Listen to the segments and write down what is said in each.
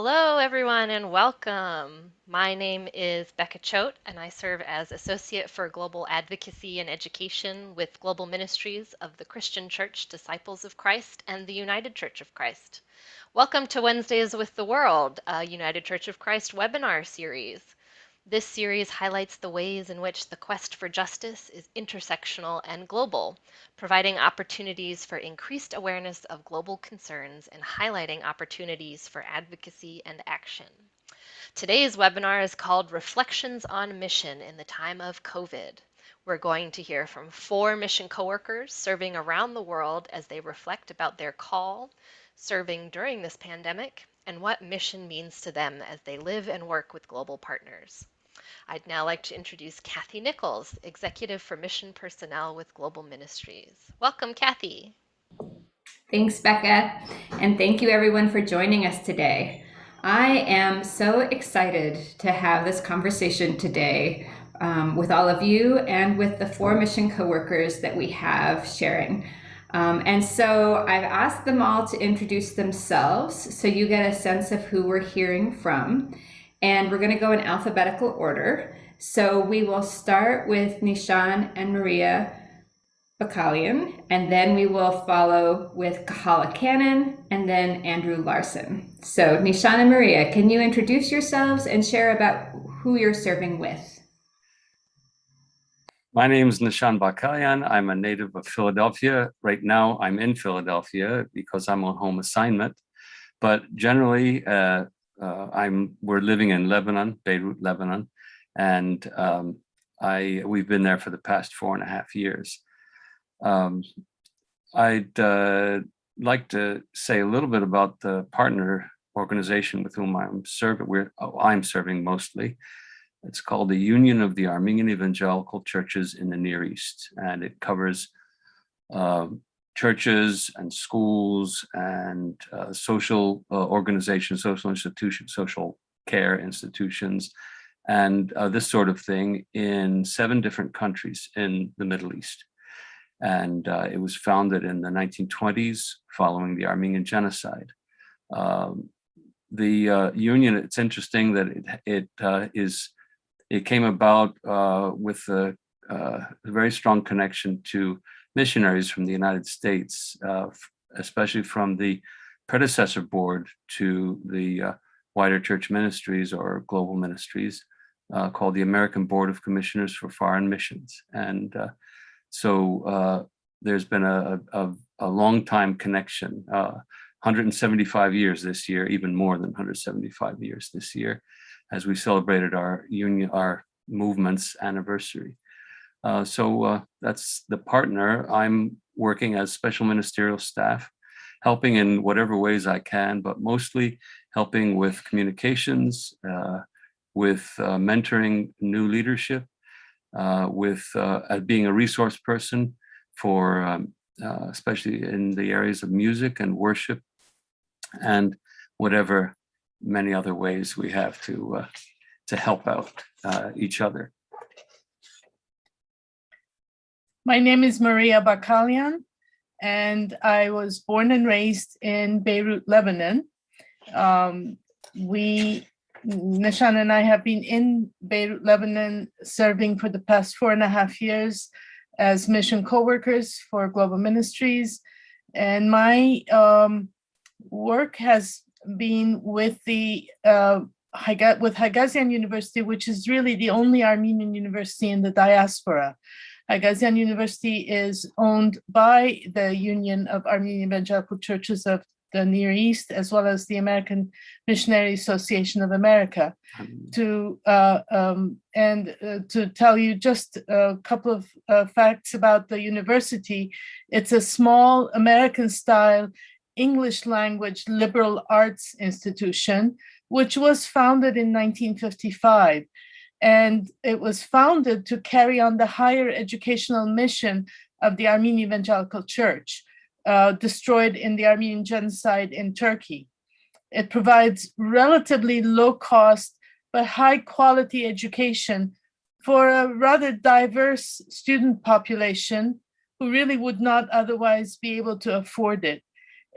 Hello, everyone, and welcome. My name is Becca Choate, and I serve as Associate for Global Advocacy and Education with Global Ministries of the Christian Church Disciples of Christ and the United Church of Christ. Welcome to Wednesdays with the World, a United Church of Christ webinar series. This series highlights the ways in which the quest for justice is intersectional and global, providing opportunities for increased awareness of global concerns and highlighting opportunities for advocacy and action. Today's webinar is called Reflections on Mission in the Time of COVID. We're going to hear from 4 mission coworkers serving around the world as they reflect about their call, serving during this pandemic, and what mission means to them as they live and work with global partners. I'd now like to introduce Cathy Nichols, Executive for Mission Personnel with Global Ministries. Welcome, Cathy. Thanks, Becca, and thank you everyone for joining us today. I am so excited to have this conversation today with all of you and with the 4 mission coworkers that we have sharing. And so I've asked them all to introduce themselves so you get a sense of who we're hearing from. And we're going to go in alphabetical order. So we will start with Nishan and Maria Bakalian, and then we will follow with Kahala Cannon, and then Andrew Larsen. So Nishan and Maria, can you introduce yourselves and share about who you're serving with? My name is Nishan Bakalian. I'm a native of Philadelphia. Right now, I'm in Philadelphia because I'm on home assignment. But generally, we're living in Lebanon, Beirut, Lebanon, and we've been there for the past 4.5 years. I'd like to say a little bit about the partner organization with whom I'm serving mostly. It's called the Union of the Armenian Evangelical Churches in the Near East, and it covers churches and schools and social organizations, social institutions, social care institutions, and this sort of thing in 7 different countries in the Middle East. And it was founded in the 1920s following the Armenian genocide. The union, it's interesting that it came about with a very strong connection to missionaries from the United States, especially from the predecessor board to the wider church ministries or global ministries called the American Board of Commissioners for Foreign Missions. And so there's been a long time connection, 175 years this year, even more than 175 years this year, as we celebrated our movement's anniversary. So that's the partner. I'm working as special ministerial staff, helping in whatever ways I can, but mostly helping with communications, with mentoring new leadership, with being a resource person for especially in the areas of music and worship and whatever many other ways we have to help out each other. My name is Maria Bakalian, and I was born and raised in Beirut, Lebanon. Nishan and I have been in Beirut, Lebanon, serving for the past 4.5 years as mission co-workers for Global Ministries. And my work has been with Haigazian University, which is really the only Armenian university in the diaspora. Haigazian University is owned by the Union of Armenian Evangelical Churches of the Near East, as well as the American Missionary Association of America. To tell you just a couple of facts about the university, it's a small American-style English language liberal arts institution, which was founded in 1955. And it was founded to carry on the higher educational mission of the Armenian Evangelical Church, destroyed in the Armenian genocide in Turkey. It provides relatively low cost but high quality education for a rather diverse student population who really would not otherwise be able to afford it.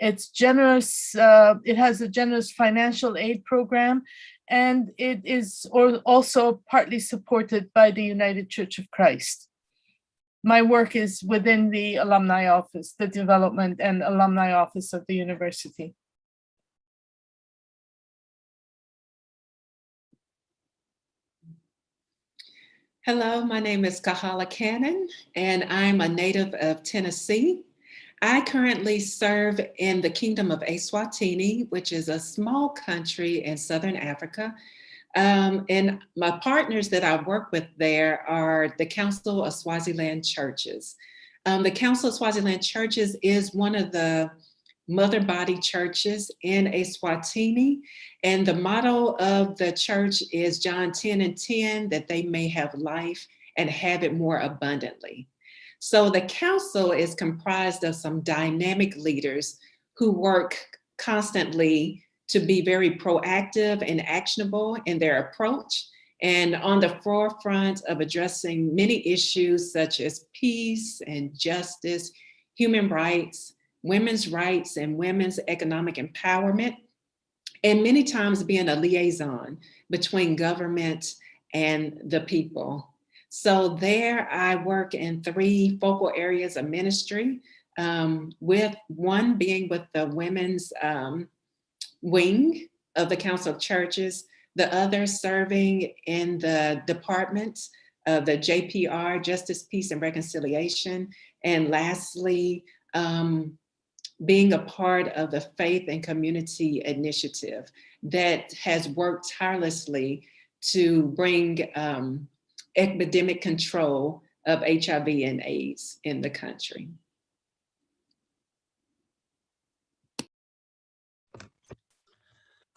It's generous. It has a generous financial aid program, and it is also partly supported by the United Church of Christ. My work is within the alumni office, the development and alumni office of the university. Hello, my name is Kahala Cannon, and I'm a native of Tennessee. I currently serve in the Kingdom of eSwatini, which is a small country in Southern Africa. And my partners that I work with there are the Council of Swaziland Churches. The Council of Swaziland Churches is one of the mother body churches in eSwatini. And the motto of the church is John 10:10, that they may have life and have it more abundantly. So the council is comprised of some dynamic leaders who work constantly to be very proactive and actionable in their approach and on the forefront of addressing many issues such as peace and justice, human rights, women's rights, and women's economic empowerment, and many times being a liaison between government and the people. So there I work in 3 focal areas of ministry, with one being with the women's wing of the Council of Churches, the other serving in the department of the JPR, Justice, Peace, and Reconciliation, and lastly, being a part of the Faith and Community Initiative that has worked tirelessly to bring epidemic control of HIV and AIDS in the country.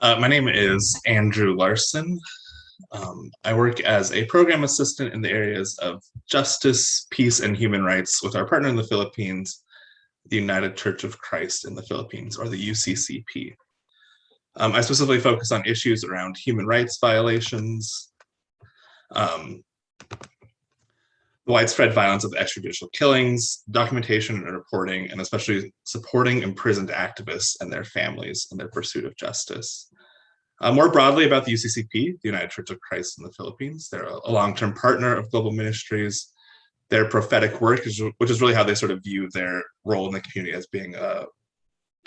My name is Andrew Larsen. I work as a program assistant in the areas of justice, peace, and human rights with our partner in the Philippines, the United Church of Christ in the Philippines, or the UCCP. I specifically focus on issues around human rights violations, widespread violence of extrajudicial killings, documentation and reporting, and especially supporting imprisoned activists and their families in their pursuit of justice. More broadly about the UCCP, the United Church of Christ in the Philippines, they're a long-term partner of global ministries. Their prophetic work, which is really how they sort of view their role in the community as being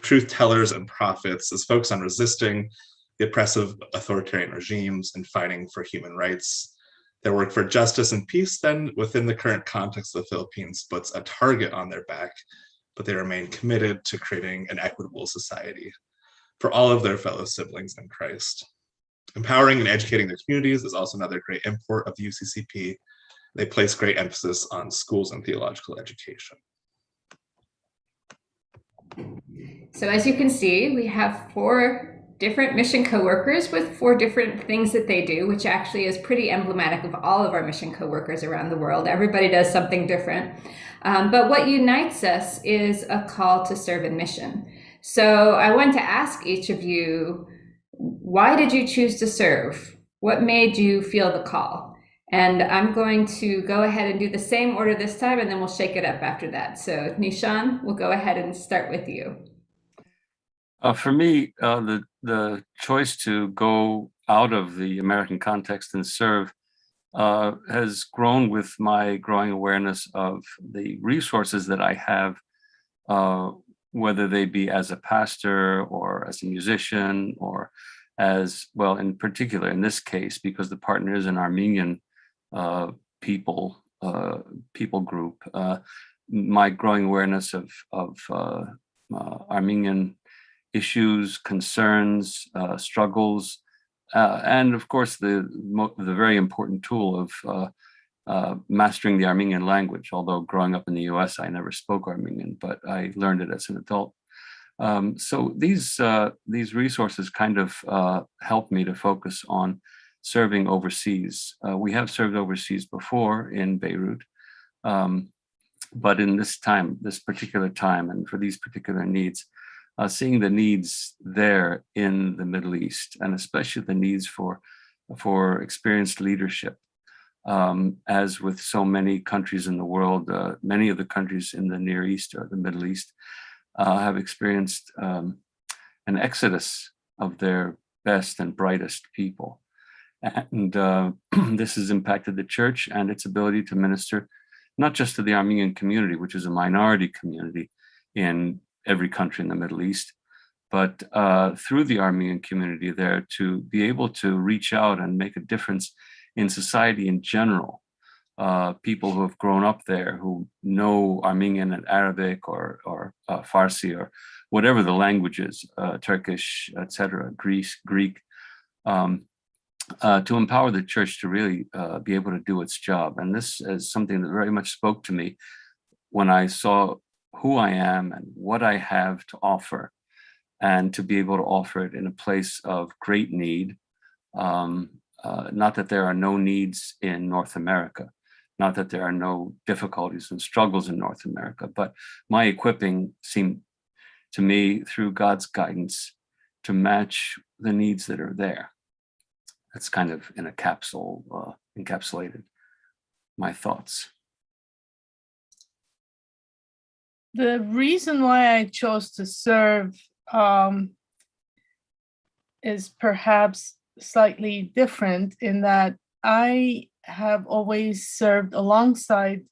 truth tellers and prophets, is focused on resisting the oppressive authoritarian regimes and fighting for human rights. Their work for justice and peace then, within the current context of the Philippines, puts a target on their back, but they remain committed to creating an equitable society for all of their fellow siblings in Christ. Empowering and educating their communities is also another great import of the UCCP. They place great emphasis on schools and theological education. So as you can see, we have 4 different mission co-workers with 4 different things that they do, which actually is pretty emblematic of all of our mission co-workers around the world. Everybody does something different. But what unites us is a call to serve in mission. So I want to ask each of you, why did you choose to serve? What made you feel the call? And I'm going to go ahead and do the same order this time, and then we'll shake it up after that. So Nishan, we'll go ahead and start with you. For me, the choice to go out of the American context and serve has grown with my growing awareness of the resources that I have, whether they be as a pastor or as a musician or as, well, in particular in this case, because the partner is an Armenian people group, my growing awareness of Armenian issues, concerns, struggles, and of course the very important tool of mastering the Armenian language. Although growing up in the US, I never spoke Armenian, but I learned it as an adult. So these resources kind of helped me to focus on serving overseas. We have served overseas before in Beirut, but in this particular time, and for these particular needs, seeing the needs there in the Middle East, and especially the needs for experienced leadership. As with so many countries in the world, many of the countries in the Near East or the Middle East have experienced an exodus of their best and brightest people. And this has impacted the church and its ability to minister, not just to the Armenian community, which is a minority community in every country in the Middle East, but through the Armenian community there, to be able to reach out and make a difference in society in general. People who have grown up there, who know Armenian and Arabic or Farsi or whatever the language is, Turkish, etc., Greek, to empower the church to really be able to do its job. And this is something that very much spoke to me when I saw who I am and what I have to offer, and to be able to offer it in a place of great need. Not that there are no needs in North America, not that there are no difficulties and struggles in North America, but my equipping seemed to me, through God's guidance, to match the needs that are there. That's kind of in a capsule, encapsulated my thoughts. The reason why I chose to serve is perhaps slightly different, in that I have always served alongside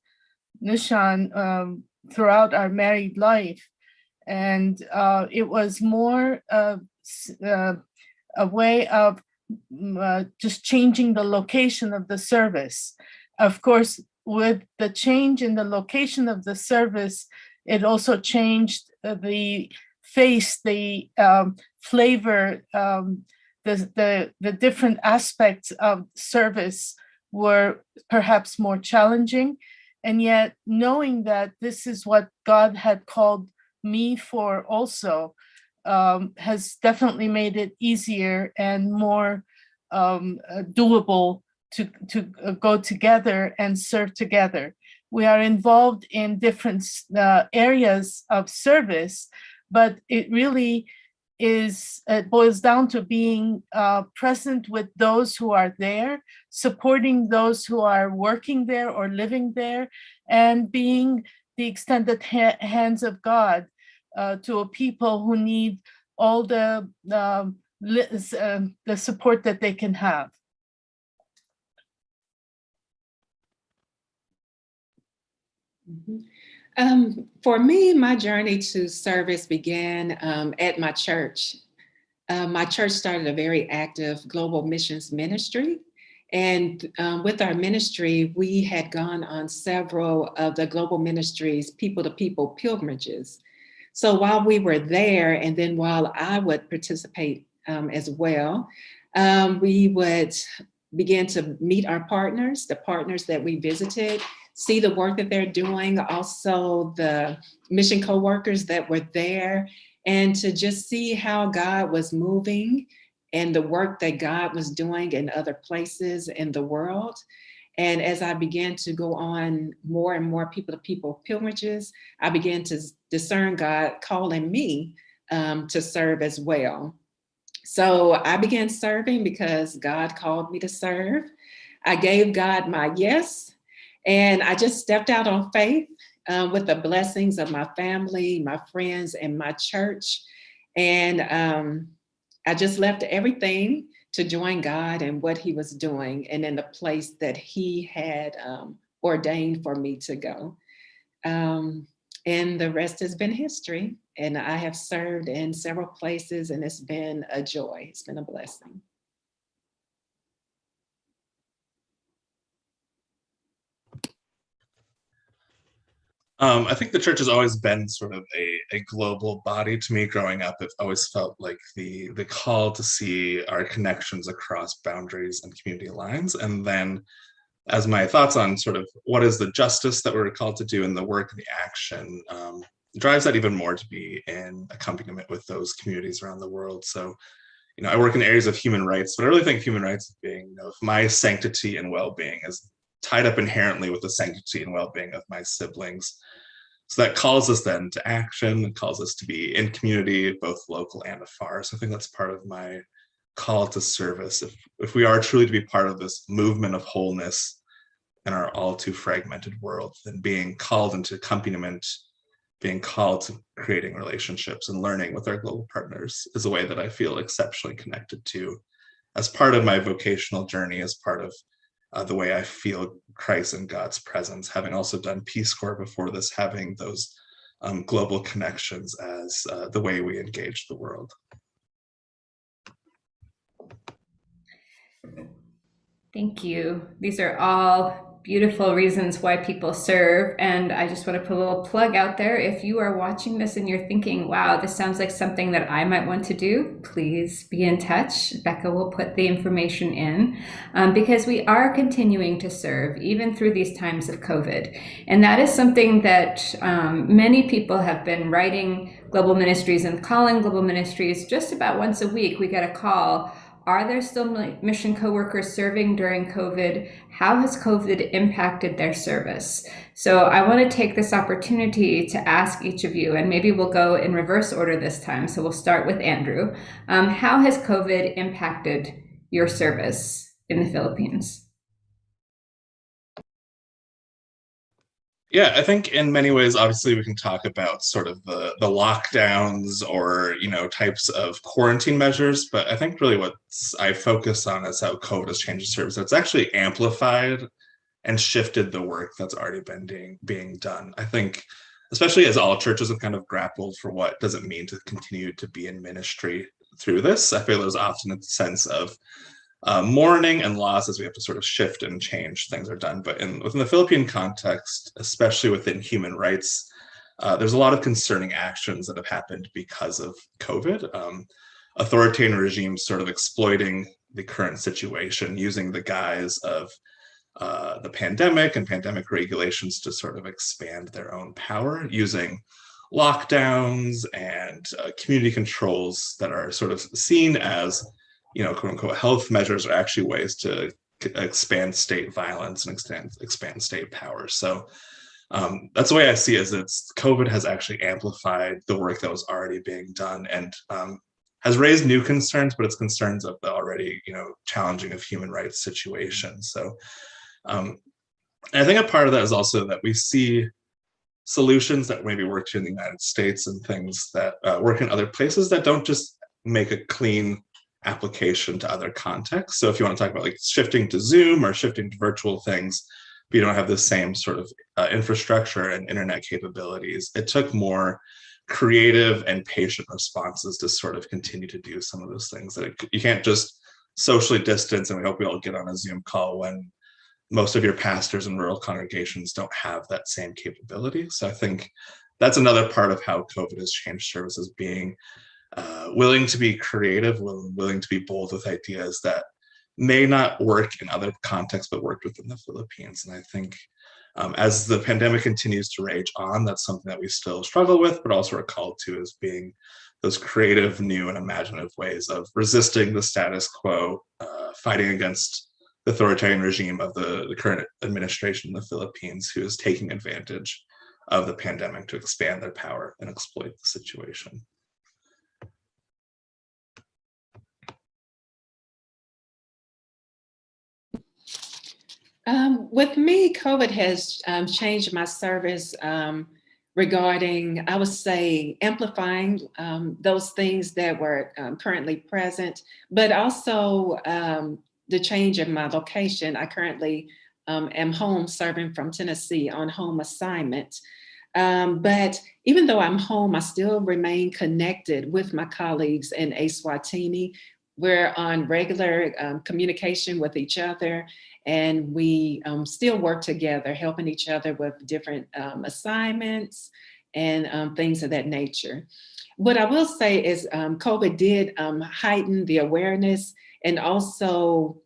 Nishan throughout our married life. And it was more a way of just changing the location of the service. Of course, with the change in the location of the service, it also changed the face, the flavor, the different aspects of service were perhaps more challenging. And yet, knowing that this is what God had called me for also, has definitely made it easier and more doable to go together and serve together. We are involved in different areas of service, but it really it boils down to being present with those who are there, supporting those who are working there or living there, and being the extended hands of God to a people who need all the support that they can have. For me, my journey to service began at my church. My church started a very active global missions ministry. And with our ministry, we had gone on several of the global ministries, people-to-people pilgrimages. So while we were there, and then while I would participate as well, we would begin to meet our partners, the partners that we visited, see the work that they're doing, also the mission co-workers that were there, and to just see how God was moving and the work that God was doing in other places in the world. And as I began to go on more and more people-to-people pilgrimages, I began to discern God calling me to serve as well. So I began serving because God called me to serve. I gave God my yes, and I just stepped out on faith with the blessings of my family, my friends, and my church. And I just left everything to join God and what he was doing and in the place that he had ordained for me to go. And the rest has been history. And I have served in several places, and it's been a joy. It's been a blessing. I think the church has always been sort of a global body to me growing up. It always felt like the call to see our connections across boundaries and community lines. And then as my thoughts on sort of what is the justice that we're called to do in the work and the action drives that even more to be in accompaniment with those communities around the world. So, I work in areas of human rights, but I really think human rights as being, my sanctity and well-being is tied up inherently with the sanctity and well-being of my siblings. So that calls us then to action, it calls us to be in community, both local and afar. So I think that's part of my call to service. If we are truly to be part of this movement of wholeness in our all too fragmented world, then being called into accompaniment being called to creating relationships and learning with our global partners is a way that I feel exceptionally connected to as part of my vocational journey, as part of the way I feel Christ and God's presence, having also done Peace Corps before this, having those global connections as the way we engage the world. Thank you. These are all beautiful reasons why people serve. And I just want to put a little plug out there. If you are watching this and you're thinking, wow, this sounds like something that I might want to do, please be in touch. Becca will put the information in because we are continuing to serve even through these times of COVID. And that is something that many people have been writing global ministries and calling global ministries. Just about once a week, we get a call. Are there still mission coworkers serving during COVID? How has COVID impacted their service? So I want to take this opportunity to ask each of you, and maybe we'll go in reverse order this time. So we'll start with Andrew. How has COVID impacted your service in the Philippines? Yeah, I think in many ways, obviously, we can talk about sort of the lockdowns or, types of quarantine measures. But I think really what I focus on is how COVID has changed the service. It's actually amplified and shifted the work that's already been being done. I think, especially as all churches have kind of grappled for what does it mean to continue to be in ministry through this, I feel there's often a sense of mourning and loss as we have to sort of shift and change things are done. But within the Philippine context, especially within human rights, there's a lot of concerning actions that have happened because of COVID. Authoritarian regimes sort of exploiting the current situation, using the guise of the pandemic and pandemic regulations to sort of expand their own power, using lockdowns and community controls that are sort of seen as quote unquote health measures, are actually ways to expand state violence and expand state power. So that's the way I see it, is COVID has actually amplified the work that was already being done and has raised new concerns, but it's concerns of the already challenging of human rights situation. So I think a part of that is also that we see solutions that maybe work here in the United States and things that work in other places that don't just make a clean application to other contexts. So if you want to talk about like shifting to Zoom or shifting to virtual things, but you don't have the same sort of infrastructure and internet capabilities, it took more creative and patient responses to sort of continue to do some of those things. That you can't just socially distance and we hope we all get on a Zoom call when most of your pastors and rural congregations don't have that same capability. So I think that's another part of how COVID has changed services, being willing to be creative, willing to be bold with ideas that may not work in other contexts, but worked within the Philippines. And I think as the pandemic continues to rage on, that's something that we still struggle with, but also are called to as being those creative, new, and imaginative ways of resisting the status quo, fighting against the authoritarian regime of the current administration in the Philippines, who is taking advantage of the pandemic to expand their power and exploit the situation. With me, COVID has changed my service regarding, I would say, amplifying those things that were currently present, but also the change in my location. I currently am home serving from Tennessee on home assignment. But even though I'm home, I still remain connected with my colleagues in eSwatini. We're on regular communication with each other, and we still work together, helping each other with different assignments and things of that nature. What I will say is COVID did heighten the awareness and also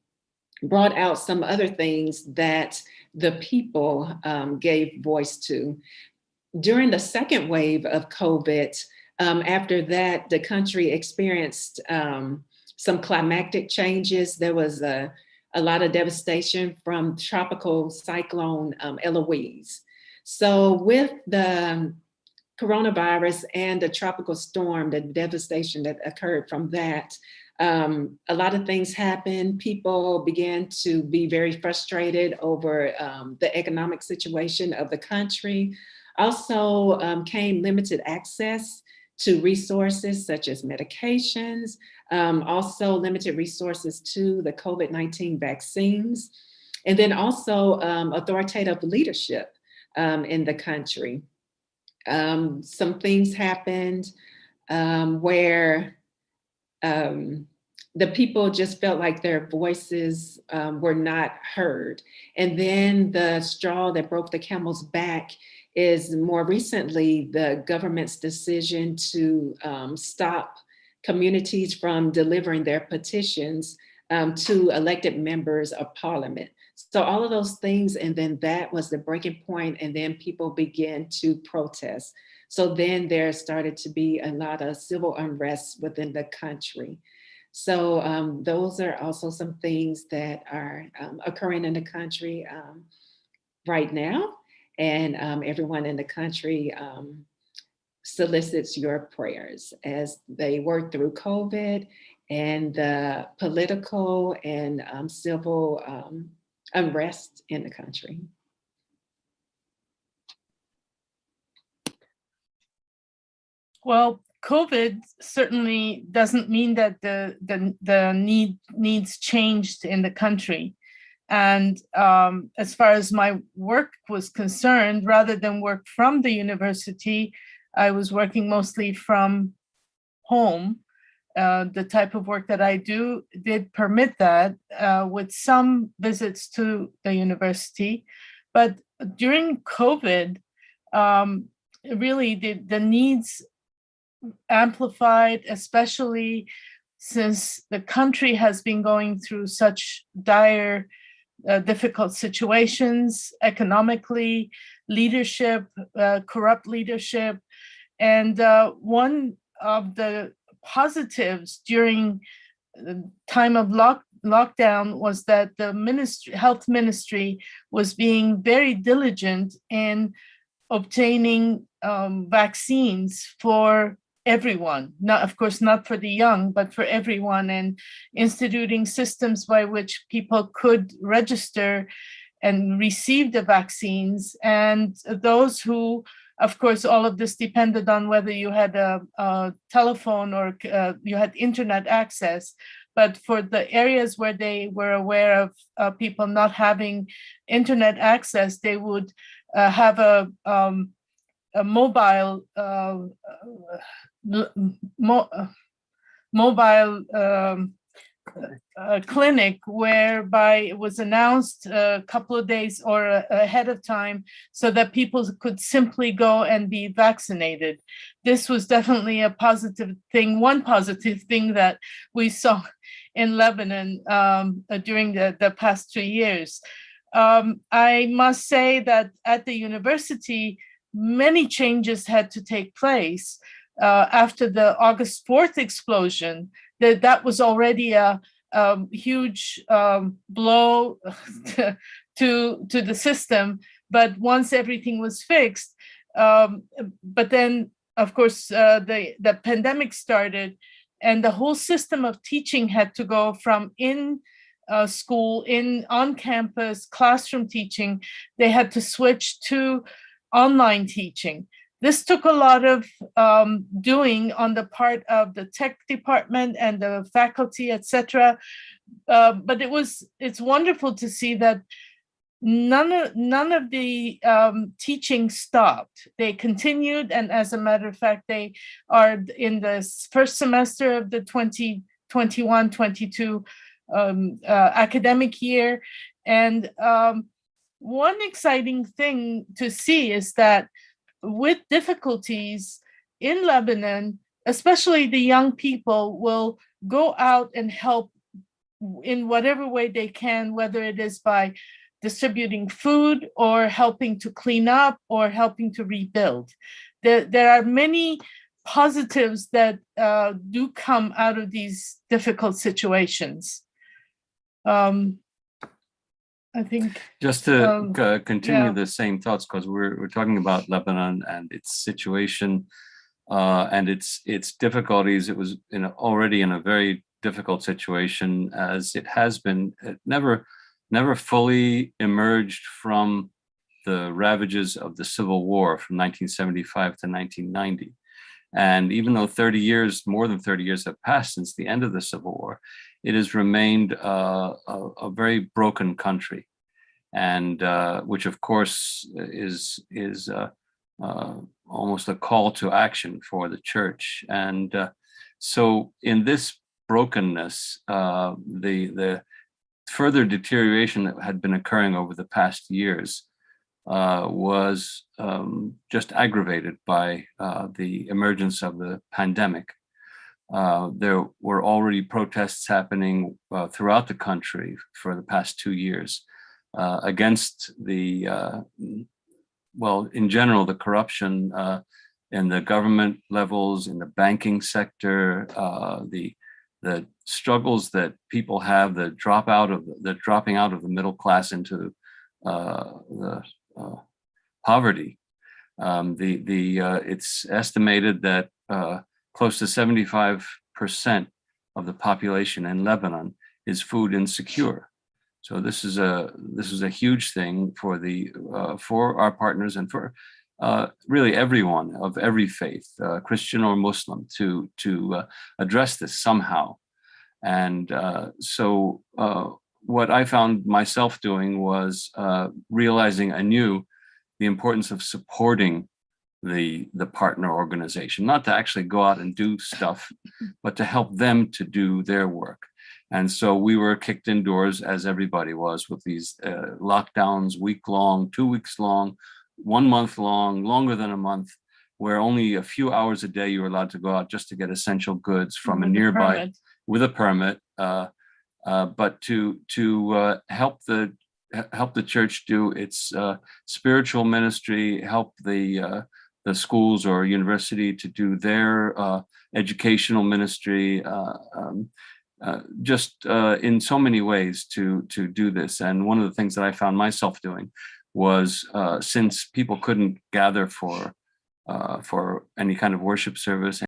brought out some other things that the people gave voice to. During the second wave of COVID, after that, the country experienced some climactic changes. There was a lot of devastation from tropical cyclone Eloise. So with the coronavirus and the tropical storm, the devastation that occurred from that, a lot of things happened. People began to be very frustrated over the economic situation of the country. Also came limited access to resources such as medications, also limited resources to the COVID-19 vaccines, and then also authoritative leadership in the country. Some things happened where the people just felt like their voices were not heard. And then the straw that broke the camel's back is more recently the government's decision to stop communities from delivering their petitions to elected members of parliament. So all of those things, and then that was the breaking point, and then people began to protest. So then there started to be a lot of civil unrest within the country. So those are also some things that are occurring in the country right now. And everyone in the country solicits your prayers as they work through COVID and the political and civil unrest in the country. Well, COVID certainly doesn't mean that the needs changed in the country. And as far as my work was concerned, rather than work from the university, I was working mostly from home. The type of work that I do did permit that with some visits to the university. But during COVID, really the needs amplified, especially since the country has been going through such dire, difficult situations economically, leadership, corrupt leadership. And one of the positives during the time of lockdown was that the health ministry was being very diligent in obtaining vaccines for everyone, not, of course, not for the young, but for everyone, and instituting systems by which people could register and receive the vaccines. And those who, of course, all of this depended on whether you had a telephone or you had internet access. But for the areas where they were aware of people not having internet access, they would have a mobile clinic, whereby it was announced a couple of days or ahead of time so that people could simply go and be vaccinated. This was definitely a positive thing, one positive thing that we saw in Lebanon during the past 2 years. I must say that at the university, many changes had to take place after the August 4th explosion. That was already a huge blow to the system. But once everything was fixed, but then, of course, the pandemic started, and the whole system of teaching had to go from in school, on campus, classroom teaching. They had to switch to online teaching. This took a lot of doing on the part of the tech department and the faculty, etc. But it's wonderful to see that none of the teaching stopped. They continued, and as a matter of fact, they are in the first semester of the 2021-22 academic year. And one exciting thing to see is that with difficulties in Lebanon, especially the young people will go out and help in whatever way they can, whether it is by distributing food or helping to clean up or helping to rebuild. There are many positives that do come out of these difficult situations. I think just to continue the same thoughts, because we're talking about Lebanon and its situation and its difficulties. It was already in a very difficult situation, as it has been. It never fully emerged from the ravages of the Civil War from 1975 to 1990. And even though more than 30 years have passed since the end of the Civil War, it has remained a very broken country, and which of course is almost a call to action for the church. And so in this brokenness, the further deterioration that had been occurring over the past years was just aggravated by the emergence of the pandemic. There were already protests happening throughout the country for the past 2 years against in general, the corruption in the government levels, in the banking sector, the struggles that people have, the dropping out of the middle class into the poverty. It's estimated that close to 75% of the population in Lebanon is food insecure. So this is a huge thing for our partners and for really everyone of every faith, Christian or Muslim, to address this somehow. And so what I found myself doing was realizing anew the importance of supporting the partner organization, not to actually go out and do stuff, but to help them to do their work. And so we were kicked indoors, as everybody was, with these lockdowns, week-long, 2 weeks long, 1 month long, longer than a month, where only a few hours a day you were allowed to go out just to get essential goods from a nearby with a permit. But to help the church do its spiritual ministry, help the schools or university to do their educational ministry, just in so many ways to do this. And one of the things that I found myself doing was, since people couldn't gather for any kind of worship service,